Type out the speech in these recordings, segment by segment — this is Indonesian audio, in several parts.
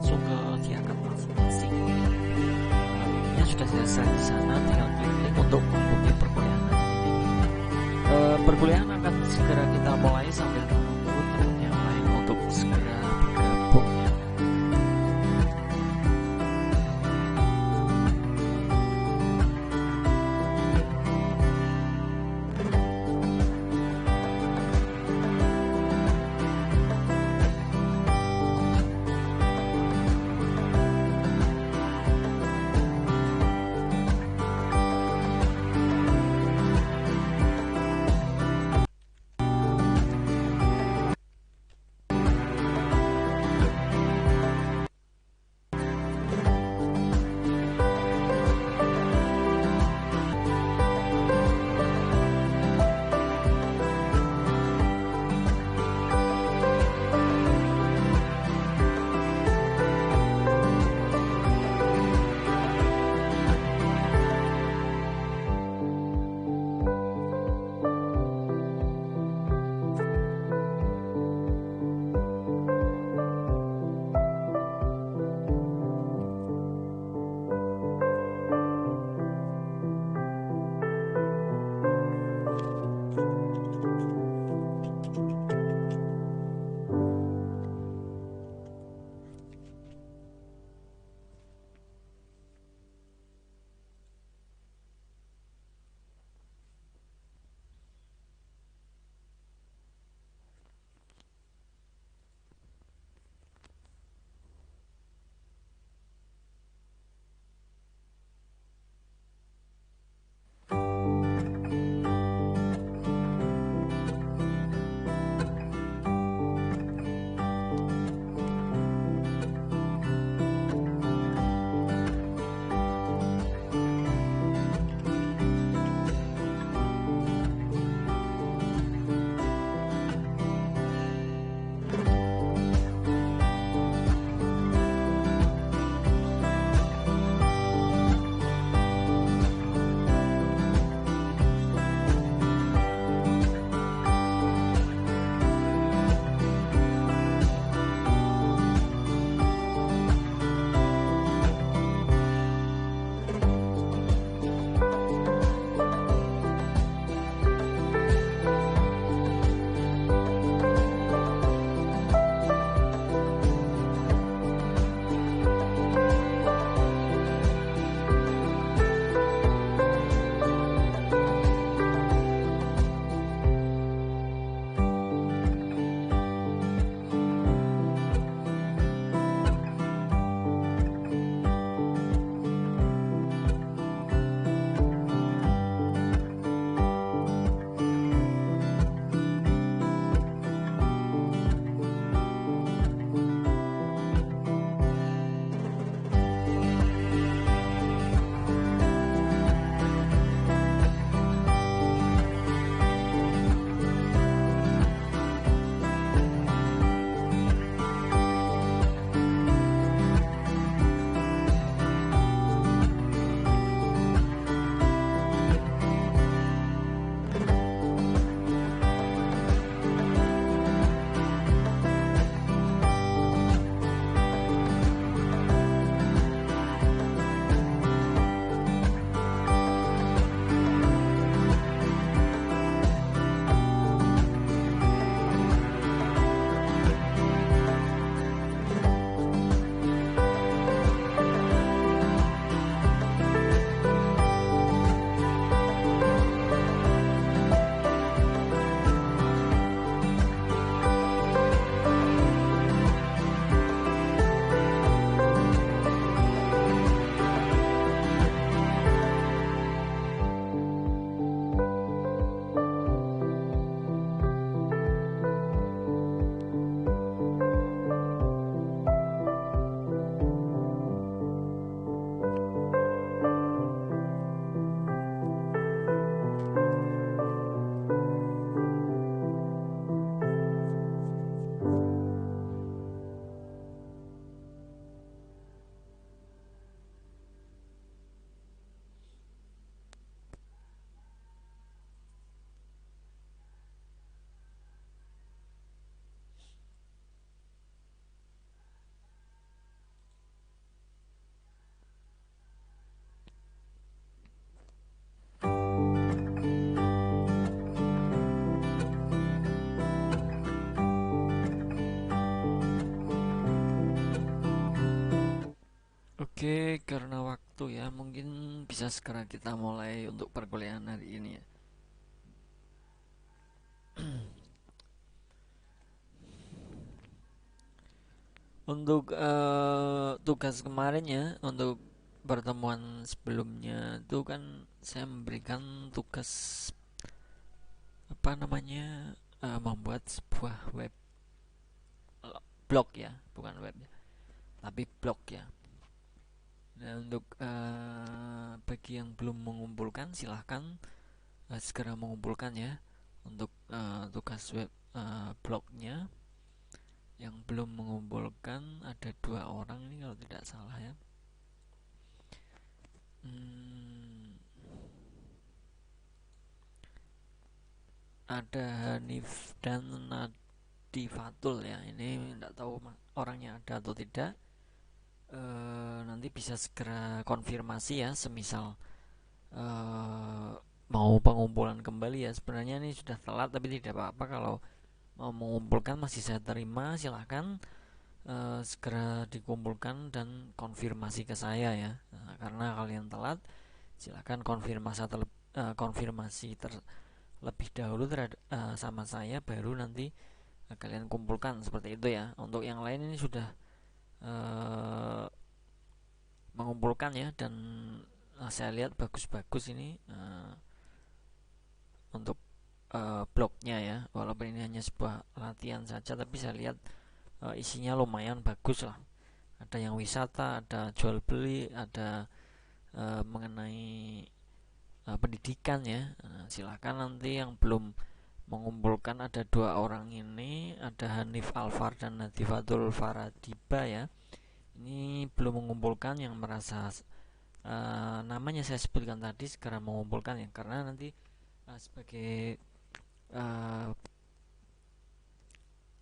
langsung ke kegiatan masing-masing. Ya sudah selesai di sana, tinggal klik untuk mengikuti perkuliahan. Perkuliahan akan segera kita mulai sambil menunggu teman yang lain untuk segera bergabung. Oke, karena waktu ya, mungkin bisa segera kita mulai untuk perkuliahan hari ini ya. Untuk tugas kemarin ya, untuk pertemuan sebelumnya itu kan saya memberikan tugas apa namanya, membuat sebuah web blog ya, bukan web ya, tapi blog ya. Nah, untuk bagi yang belum mengumpulkan, silahkan segera mengumpulkan ya untuk tugas web blognya. Yang belum mengumpulkan ada 2 orang ini kalau tidak salah ya. Ada Hanif dan Nadifatul ya. Ini tidak tahu orangnya ada atau tidak. Nanti bisa segera konfirmasi ya, semisal mau pengumpulan kembali ya. Sebenarnya ini sudah telat tapi tidak apa-apa, kalau mau mengumpulkan masih saya terima. Silahkan segera dikumpulkan dan konfirmasi ke saya ya. Karena kalian telat, silahkan konfirmasi terlebih dahulu sama saya, baru nanti kalian kumpulkan, seperti itu ya. Untuk yang lain ini sudah mengumpulkan ya, dan saya lihat bagus-bagus ini untuk blognya ya. Walaupun ini hanya sebuah latihan saja, tapi saya lihat isinya lumayan bagus lah. Ada yang wisata, ada jual beli, ada mengenai pendidikan ya. Silakan nanti yang belum mengumpulkan, ada 2 orang ini, ada Hanif Alfar dan Nadifatul Faradiba ya. Ini belum mengumpulkan, yang merasa namanya saya sebutkan tadi segera mengumpulkan ya, karena nanti sebagai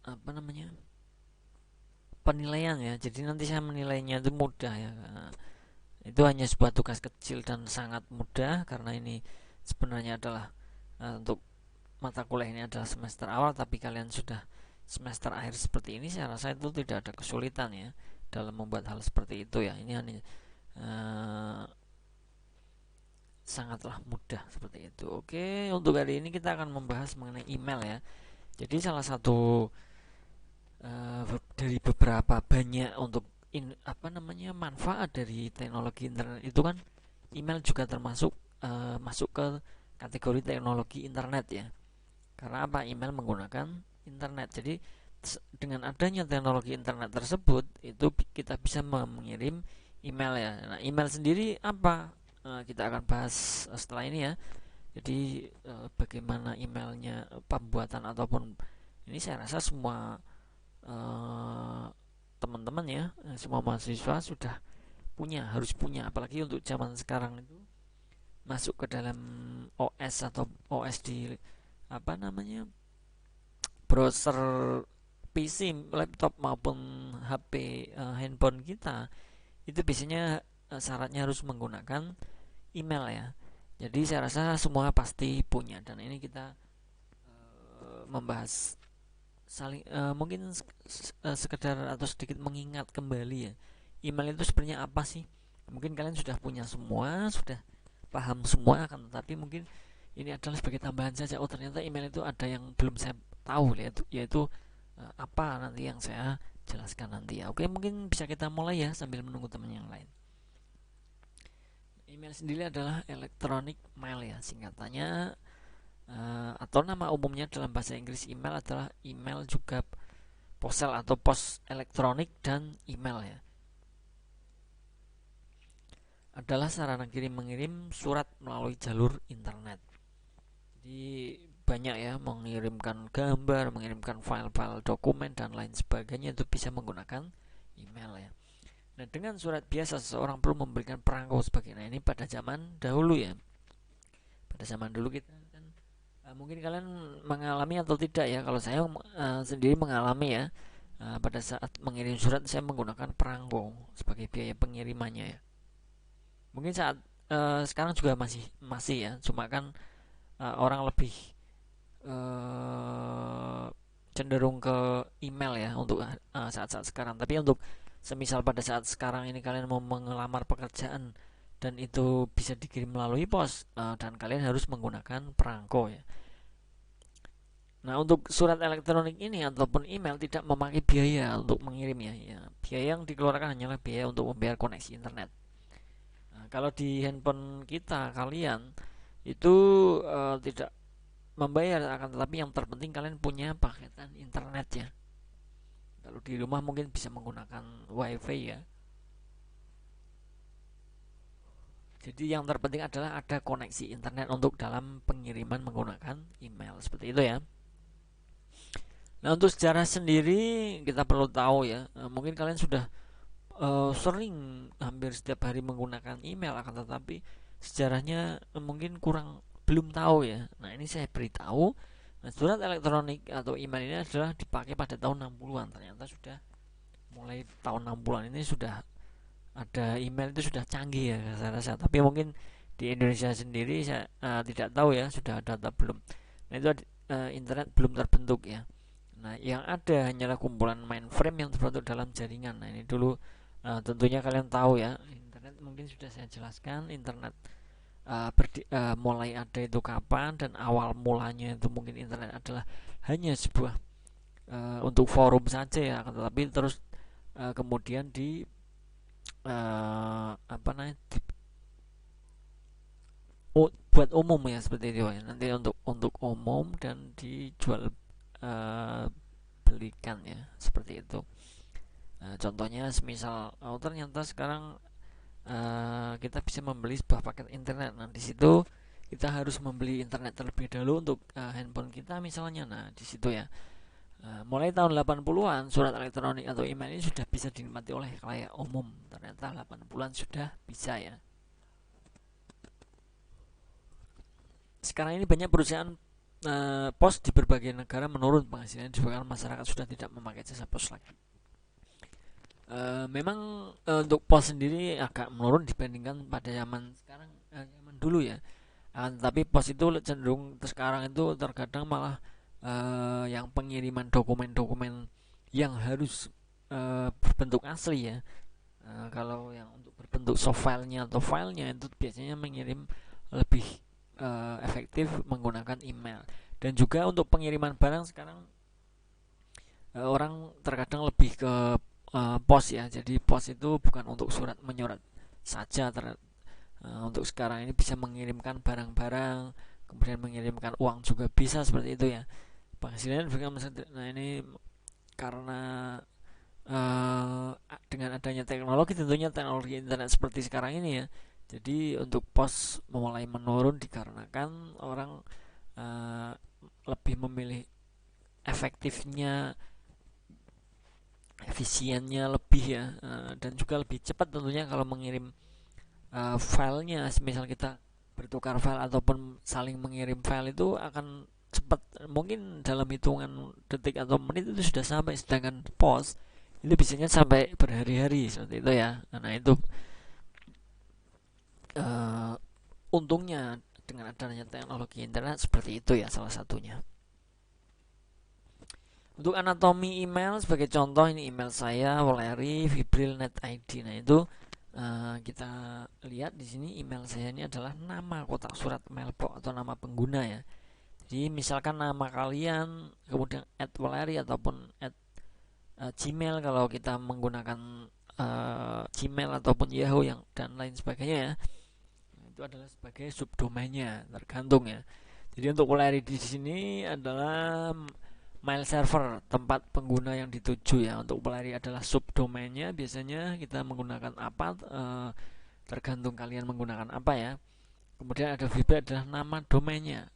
apa namanya, penilaian ya. Jadi nanti saya menilainya itu mudah ya. Itu hanya sebuah tugas kecil dan sangat mudah, karena ini sebenarnya adalah untuk mata kuliah ini adalah semester awal, tapi kalian sudah semester akhir seperti ini. Saya rasa itu tidak ada kesulitan ya dalam membuat hal seperti itu ya. Ini hanya sangatlah mudah seperti itu. Oke, untuk hari ini kita akan membahas mengenai email ya. Jadi salah satu dari beberapa banyak untuk manfaat dari teknologi internet itu kan, email juga termasuk masuk ke kategori teknologi internet ya. Karena apa? Email menggunakan internet. Jadi dengan adanya teknologi internet tersebut, itu kita bisa mengirim email ya. Nah, email sendiri apa? Kita akan bahas setelah ini ya. Jadi bagaimana emailnya, pembuatan ataupun ini, saya rasa semua teman-teman ya, semua mahasiswa sudah harus punya, apalagi untuk zaman sekarang itu masuk ke dalam OS atau OS di browser PC, laptop maupun HP, handphone kita, itu biasanya syaratnya harus menggunakan email ya. Jadi saya rasa semua pasti punya, dan ini kita membahas saling mungkin sekedar atau sedikit mengingat kembali ya, email itu sebenarnya apa sih. Mungkin kalian sudah punya semua, sudah paham semua, akan tetapi mungkin ini adalah sebagai tambahan saja. Oh, ternyata email itu ada yang belum saya tahu, yaitu apa, nanti yang saya jelaskan nanti ya. Oke, mungkin bisa kita mulai ya sambil menunggu teman yang lain. Email sendiri adalah electronic mail ya, singkatannya, atau nama umumnya dalam bahasa Inggris email adalah email, juga postal atau pos elektronik, dan email ya adalah sarana kirim-mengirim surat melalui jalur internet. Jadi banyak ya, mengirimkan gambar, mengirimkan file-file dokumen dan lain sebagainya, itu bisa menggunakan email ya. Nah, dengan surat biasa seseorang perlu memberikan perangko sebagai, nah ini pada zaman dahulu ya. Pada zaman dulu kita kan, mungkin kalian mengalami atau tidak ya, kalau saya sendiri mengalami ya. Pada saat mengirim surat, saya menggunakan perangko sebagai biaya pengirimannya ya. Mungkin saat sekarang juga masih ya, cuma kan orang lebih cenderung ke email ya untuk saat-saat sekarang. Tapi untuk semisal pada saat sekarang ini kalian mau mengelamar pekerjaan dan itu bisa dikirim melalui pos, dan kalian harus menggunakan perangko ya. Nah, untuk surat elektronik ini ataupun email tidak memakai biaya untuk mengirimnya ya. Biaya yang dikeluarkan hanyalah biaya untuk membayar koneksi internet. Nah, kalau di handphone kita kalian itu tidak membayar, akan tetapi yang terpenting kalian punya paketan internet ya. Kalau di rumah mungkin bisa menggunakan wifi ya. Jadi yang terpenting adalah ada koneksi internet untuk dalam pengiriman menggunakan email, seperti itu ya. Nah, untuk sejarah sendiri kita perlu tahu ya. Mungkin kalian sudah sering hampir setiap hari menggunakan email, akan tetapi sejarahnya mungkin belum tahu ya. Nah, ini saya beritahu. Nah, surat elektronik atau email ini adalah dipakai pada tahun 60-an. Ternyata sudah mulai tahun 60-an ini sudah ada email, itu sudah canggih ya saya rasa. Tapi mungkin di Indonesia sendiri saya tidak tahu ya sudah ada atau belum. Nah, itu internet belum terbentuk ya. Nah, yang ada hanyalah kumpulan mainframe yang terbentuk dalam jaringan. Nah, ini dulu tentunya kalian tahu ya, internet mungkin sudah saya jelaskan. Internet mulai ada itu kapan, dan awal mulanya itu mungkin internet adalah hanya sebuah untuk forum saja ya, tetapi terus kemudian apa namanya buat umum ya, seperti itu ya. Nanti untuk umum dan dijual belikan ya, seperti itu. Contohnya semisal ternyata sekarang kita bisa membeli sebuah paket internet. Nah, di situ kita harus membeli internet terlebih dahulu untuk handphone kita misalnya. Nah, di situ ya. Mulai tahun 80-an surat elektronik atau email ini sudah bisa dinikmati oleh khalayak umum. Ternyata 80-an sudah bisa ya. Sekarang ini banyak perusahaan pos di berbagai negara menurun penghasilan disebabkan masyarakat sudah tidak memakai jasa pos lagi. Memang untuk pos sendiri agak menurun dibandingkan pada zaman sekarang, zaman dulu ya. Tapi pos itu cenderung sekarang itu terkadang malah yang pengiriman dokumen-dokumen yang harus berbentuk asli ya. Kalau yang untuk berbentuk soft filenya atau filenya itu biasanya mengirim lebih efektif menggunakan email. Dan juga untuk pengiriman barang sekarang orang terkadang lebih ke pos ya. Jadi pos itu bukan untuk surat menyurat saja. Untuk sekarang ini bisa mengirimkan barang-barang, kemudian mengirimkan uang juga bisa, seperti itu ya. Penghasilan juga. Nah, ini karena dengan adanya teknologi, tentunya teknologi internet seperti sekarang ini ya. Jadi untuk pos mulai menurun dikarenakan orang lebih memilih efektifnya, efisiennya lebih ya, dan juga lebih cepat tentunya kalau mengirim filenya. Misal kita bertukar file ataupun saling mengirim file itu akan cepat, mungkin dalam hitungan detik atau menit itu sudah sampai, sedangkan pos itu biasanya sampai berhari-hari, seperti itu ya. Nah, itu untungnya dengan adanya teknologi internet seperti itu ya, salah satunya. Untuk anatomi email sebagai contoh, ini email saya Valery Fibril Net ID. Nah, itu kita lihat di sini email saya ini adalah nama kotak surat mailbox atau nama pengguna ya. Jadi misalkan nama kalian kemudian @Valery ataupun @gmail kalau kita menggunakan Gmail ataupun Yahoo yang dan lain sebagainya ya. Itu adalah sebagai subdomainnya, tergantung ya. Jadi untuk Valery di sini adalah mail server, tempat pengguna yang dituju ya. Untuk Valery adalah subdomainnya. Biasanya kita menggunakan apa, tergantung kalian menggunakan apa ya. Kemudian ada VP adalah nama domainnya.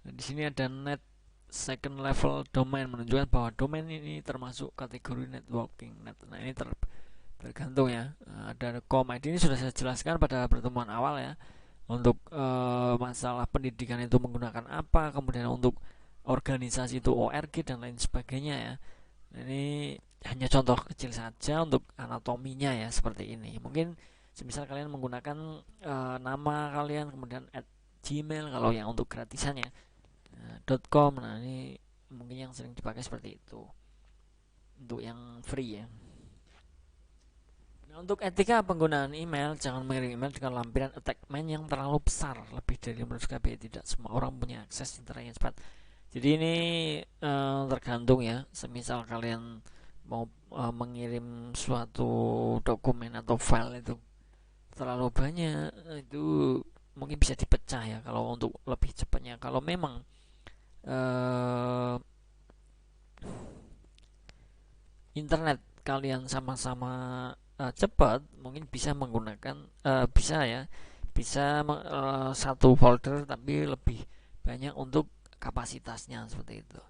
Di sini ada net second level domain, menunjukkan bahwa domain ini termasuk kategori networking net. Nah, ini tergantung ya. Ada com ID, ini sudah saya jelaskan pada pertemuan awal ya. Untuk masalah pendidikan itu menggunakan apa, kemudian untuk organisasi itu ORG dan lain sebagainya ya. Ini hanya contoh kecil saja untuk anatominya ya, seperti ini. Mungkin semisal kalian menggunakan nama kalian kemudian @gmail kalau yang untuk gratisannya .com. Nah, ini mungkin yang sering dipakai seperti itu. untuk yang free ya. Nah, untuk etika penggunaan email, jangan mengirim email dengan lampiran attachment yang terlalu besar, lebih dari menurut KBI. Tidak semua orang punya akses internet yang cepat. Jadi ini tergantung ya. Semisal kalian mau mengirim suatu dokumen atau file itu terlalu banyak, itu mungkin bisa dipecah ya kalau untuk lebih cepatnya. Kalau memang eh, internet kalian sama-sama cepat, mungkin bisa menggunakan bisa ya, bisa satu folder tapi lebih banyak untuk kapasitasnya seperti itu.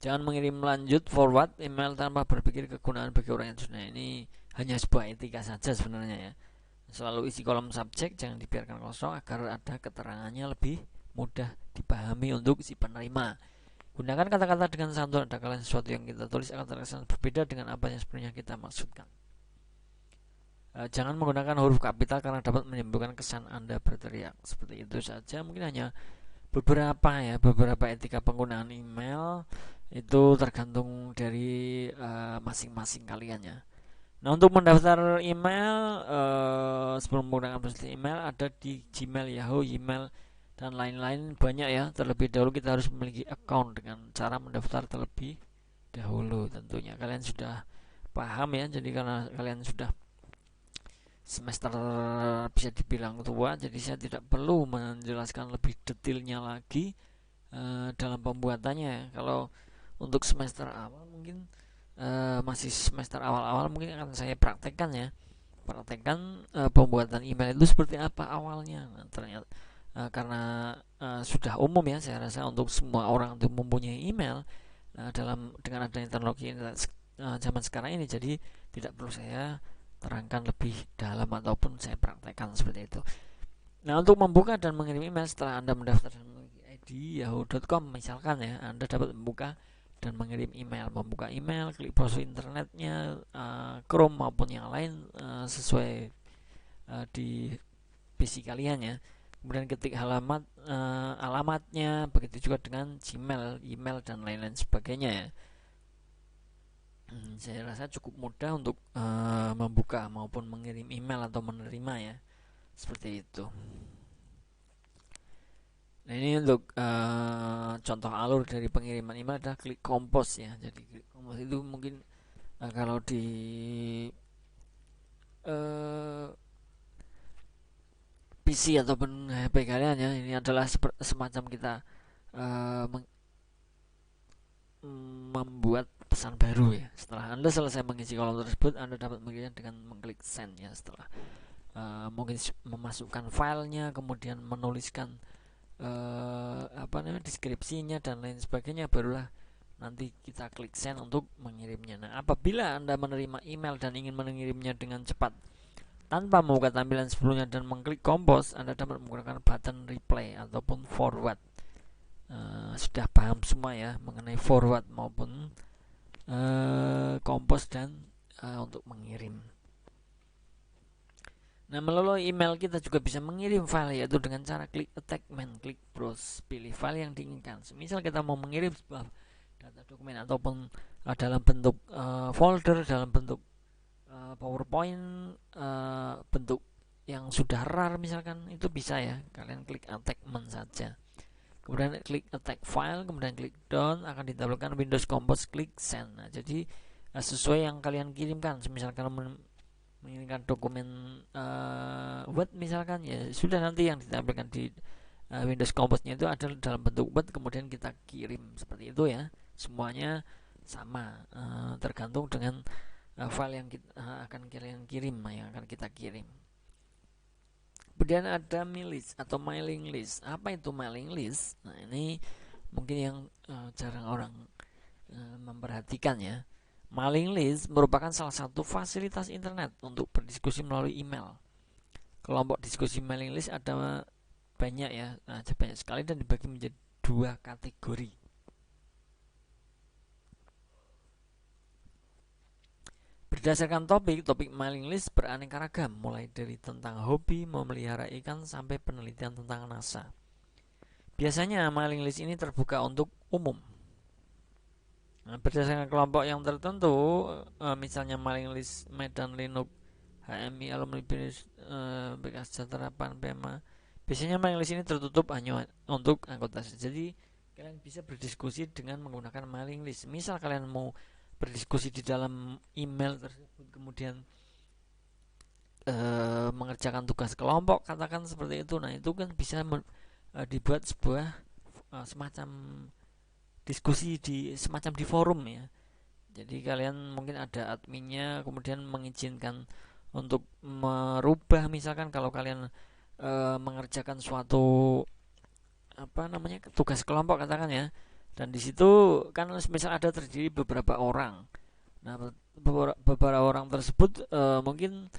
Jangan mengirim lanjut forward email tanpa berpikir kegunaan bagi orang yang sudah. Ini hanya sebuah etika saja sebenarnya ya. Selalu isi kolom subjek, jangan dibiarkan kosong agar ada keterangannya lebih mudah dipahami untuk si penerima. Gunakan kata-kata dengan santun, ada kalian sesuatu yang kita tulis akan terkesan berbeda dengan apa yang sebenarnya kita maksudkan. Jangan menggunakan huruf kapital karena dapat menimbulkan kesan Anda berteriak. Seperti itu saja, mungkin hanya beberapa etika penggunaan email, itu tergantung dari masing-masing kalian ya. Nah, untuk mendaftar email, sebelum menggunakan aplikasi email, ada di Gmail, Yahoo, email, dan lain-lain banyak ya. Terlebih dahulu kita harus memiliki account dengan cara mendaftar terlebih dahulu. Tentunya kalian sudah paham ya. Jadi karena kalian sudah semester bisa dibilang tua, jadi saya tidak perlu menjelaskan lebih detailnya lagi dalam pembuatannya. Kalau untuk semester awal mungkin masih semester awal-awal, mungkin akan saya praktekkan ya, pembuatan email itu seperti apa awalnya. Nah, ternyata karena sudah umum ya, saya rasa untuk semua orang itu mempunyai email dengan adanya teknologi zaman sekarang ini, jadi tidak perlu saya terangkan lebih dalam ataupun saya praktekkan seperti itu. Nah, untuk membuka dan mengirim email setelah Anda mendaftar dan memiliki ID yahoo.com misalkan ya, Anda dapat membuka dan mengirim email. Membuka email, klik browser internetnya, Chrome maupun yang lain sesuai di PC kalian ya. Kemudian ketik alamatnya, begitu juga dengan Gmail, email dan lain-lain sebagainya ya. Saya rasa cukup mudah untuk membuka maupun mengirim email atau menerima ya, seperti itu. Nah, ini untuk contoh alur dari pengiriman email adalah klik compose ya. Jadi klik compose itu mungkin kalau di PC ataupun HP kalian ya, ini adalah semacam kita membuat pesan baru ya. Setelah Anda selesai mengisi kolom tersebut, Anda dapat mengirimnya dengan mengklik send ya. Setelah mungkin memasukkan filenya, kemudian menuliskan deskripsinya dan lain sebagainya, barulah nanti kita klik send untuk mengirimnya. Nah, apabila Anda menerima email dan ingin mengirimnya dengan cepat tanpa membuka tampilan sebelumnya dan mengklik compose, Anda dapat menggunakan button reply ataupun forward. Sudah paham semua ya mengenai forward maupun compose dan untuk mengirim. Nah, melalui email kita juga bisa mengirim file, yaitu dengan cara klik attachment, klik browse, pilih file yang diinginkan. Misal kita mau mengirim sebuah data dokumen ataupun dalam bentuk folder, dalam bentuk PowerPoint, bentuk yang sudah RAR misalkan, itu bisa ya. Kalian klik attachment saja. Kemudian klik attach file, kemudian klik down, akan ditampilkan Windows Compose, klik send. Nah, jadi sesuai yang kalian kirimkan. Misalkan kalian mengirimkan dokumen Word misalkan, ya sudah, nanti yang ditampilkan di Windows Compose-nya itu adalah dalam bentuk Word, kemudian kita kirim seperti itu ya. Semuanya sama, tergantung dengan file yang akan kalian kirim, yang akan kita kirim. Kemudian ada mailing atau mailing list. Apa itu mailing list? Nah, ini mungkin yang jarang orang memperhatikan ya. Mailing list merupakan salah satu fasilitas internet untuk berdiskusi melalui email. Kelompok diskusi mailing list ada banyak ya, ada banyak sekali dan dibagi menjadi 2 kategori. Berdasarkan topik mailing list beraneka ragam, mulai dari tentang hobi memelihara ikan sampai penelitian tentang NASA. Biasanya mailing list ini terbuka untuk umum. Nah, berdasarkan kelompok yang tertentu, misalnya mailing list Medan Linux, HMI, alumni BINUS, bekas Sejahtera, PAN, PEMA. Biasanya mailing list ini tertutup hanya untuk anggota. Jadi kalian bisa berdiskusi dengan menggunakan mailing list. Misal kalian mau berdiskusi di dalam email tersebut, kemudian mengerjakan tugas kelompok, katakan seperti itu. Nah, itu kan bisa dibuat sebuah semacam diskusi di semacam di forum ya. Jadi kalian mungkin ada adminnya, kemudian mengizinkan untuk merubah, misalkan kalau kalian mengerjakan suatu tugas kelompok katakan ya, dan di situ kan misal ada terdiri beberapa orang. Nah, beberapa orang tersebut mungkin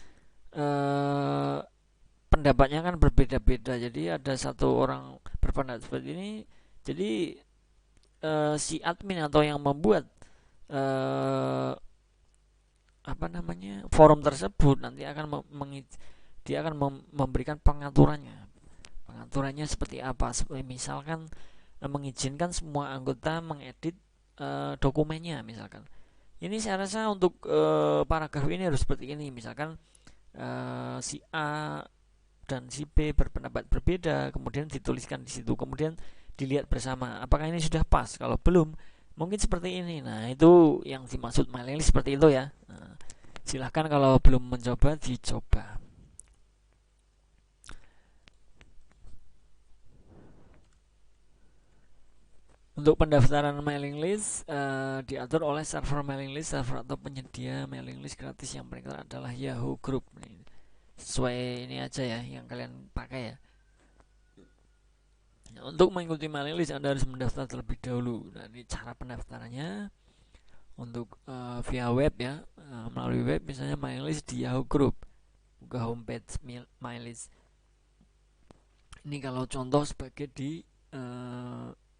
pendapatnya kan berbeda-beda. Jadi ada satu orang berpendapat seperti ini, jadi si admin atau yang membuat eh, forum tersebut nanti akan dia akan memberikan pengaturannya seperti apa. Misalkan mengizinkan semua anggota mengedit dokumennya misalkan. Ini saya rasa untuk paragraf ini harus seperti ini. Misalkan si A dan si B berpendapat berbeda, kemudian dituliskan di situ, kemudian dilihat bersama apakah ini sudah pas. Kalau belum, mungkin seperti ini. Nah, itu yang dimaksud mailing list seperti itu ya. Nah, silahkan kalau belum mencoba, dicoba. Untuk pendaftaran mailing list diatur oleh server mailing list, server atau penyedia mailing list gratis yang paling adalah Yahoo Group. Sesuai ini aja ya yang kalian pakai ya. Nah, untuk mengikuti mailing list Anda harus mendaftar terlebih dahulu. Nah, ini cara pendaftarannya untuk via web ya, melalui web misalnya mailing list di Yahoo Group. Buka homepage mailing list. Ini kalau contoh sebagai di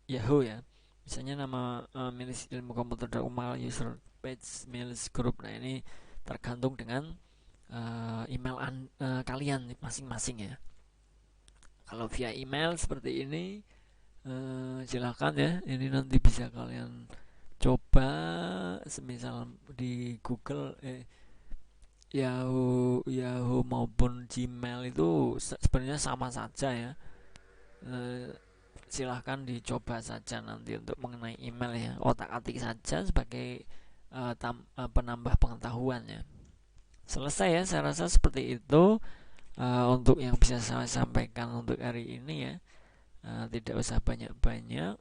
Yahoo ya. Misalnya nama milis ilmu komputer Umal user page milis group. Nah, ini tergantung dengan email kalian masing-masing ya. Kalau via email seperti ini silakan ya. Ini nanti bisa kalian coba, semisal di Google Yahoo maupun Gmail itu sebenarnya sama saja ya. Silahkan dicoba saja nanti untuk mengenai email ya, otak-atik saja sebagai penambah pengetahuan ya. Selesai ya, saya rasa seperti itu untuk yang bisa saya sampaikan untuk hari ini ya. Tidak usah banyak-banyak,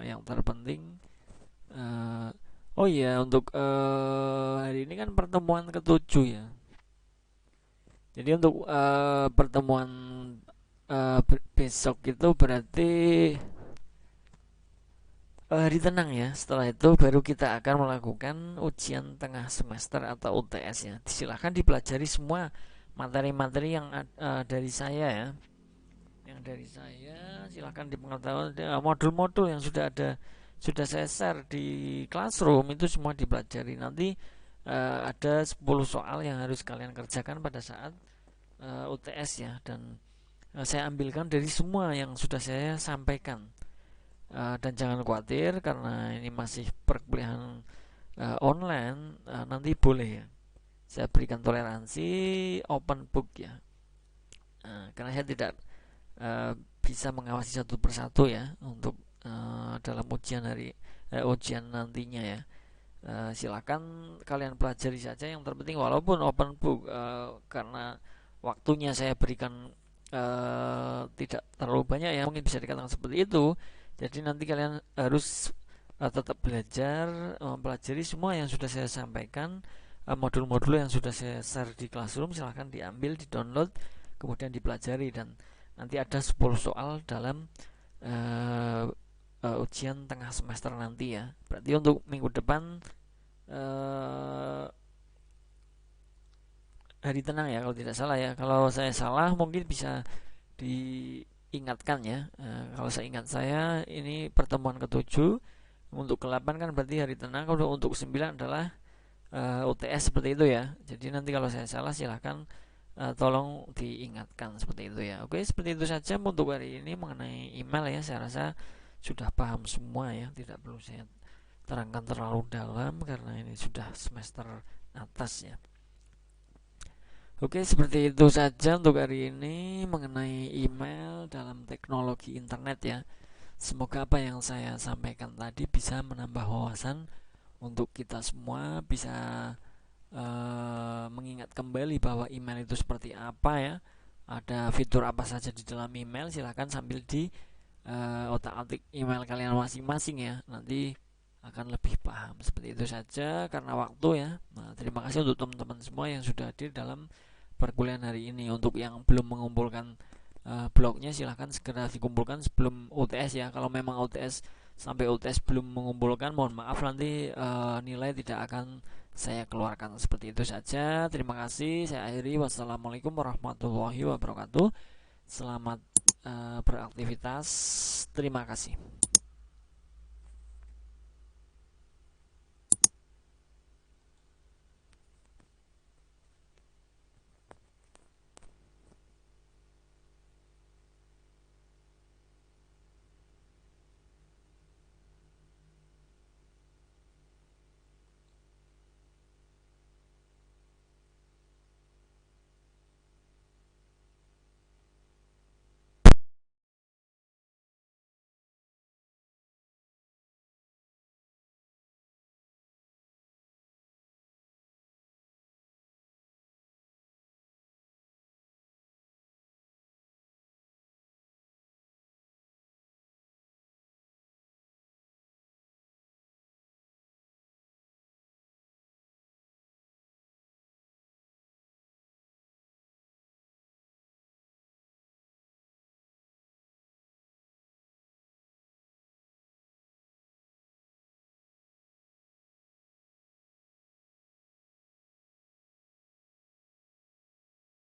yang terpenting oh iya, untuk hari ini kan pertemuan ke-7 ya. Jadi untuk pertemuan besok itu berarti hari tenang ya. Setelah itu baru kita akan melakukan ujian tengah semester atau UTS ya. Silahkan dipelajari semua materi-materi yang dari saya ya. Yang dari saya silahkan dipengetahui modul-modul yang sudah saya share di Classroom itu semua dipelajari. Nanti ada 10 soal yang harus kalian kerjakan pada saat UTS ya, dan saya ambilkan dari semua yang sudah saya sampaikan. Dan jangan khawatir karena ini masih perkuliahan online, nanti boleh ya saya berikan toleransi open book ya, karena saya tidak bisa mengawasi satu persatu ya untuk dalam ujian nantinya ya. Silakan kalian pelajari saja, yang terpenting walaupun open book, karena waktunya saya berikan tidak terlalu banyak ya, mungkin bisa dikatakan seperti itu. Jadi nanti kalian harus tetap belajar, mempelajari semua yang sudah saya sampaikan, modul-modul yang sudah saya share di Classroom. Silahkan diambil, di-download, kemudian dipelajari, dan nanti ada 10 soal dalam ujian tengah semester nanti ya. Berarti untuk minggu depan hari tenang ya kalau tidak salah ya. Kalau saya salah mungkin bisa diingatkan ya. Kalau saya ingat, saya ini pertemuan ke-7, untuk ke-8 kan berarti hari tenang. Kalau untuk ke-9 adalah UTS seperti itu ya. Jadi nanti kalau saya salah silahkan tolong diingatkan seperti itu ya. Oke, seperti itu saja untuk hari ini mengenai email ya. Saya rasa sudah paham semua ya, tidak perlu saya terangkan terlalu dalam karena ini sudah semester atas ya. Oke, seperti itu saja untuk hari ini mengenai email dalam teknologi internet ya. Semoga apa yang saya sampaikan tadi bisa menambah wawasan untuk kita semua, bisa mengingat kembali bahwa email itu seperti apa ya. Ada fitur apa saja di dalam email, silahkan sambil di otak-atik email kalian masing-masing ya. Nanti akan lebih paham. Seperti itu saja karena waktu ya. Nah, terima kasih untuk teman-teman semua yang sudah hadir dalam perkuliahan hari ini. Untuk yang belum mengumpulkan blognya, silahkan segera dikumpulkan sebelum UTS ya. Kalau memang UTS sampai UTS belum mengumpulkan, mohon maaf nanti nilai tidak akan saya keluarkan. Seperti itu saja. Terima kasih. Saya akhiri. Wassalamualaikum warahmatullahi wabarakatuh. Selamat beraktivitas. Terima kasih.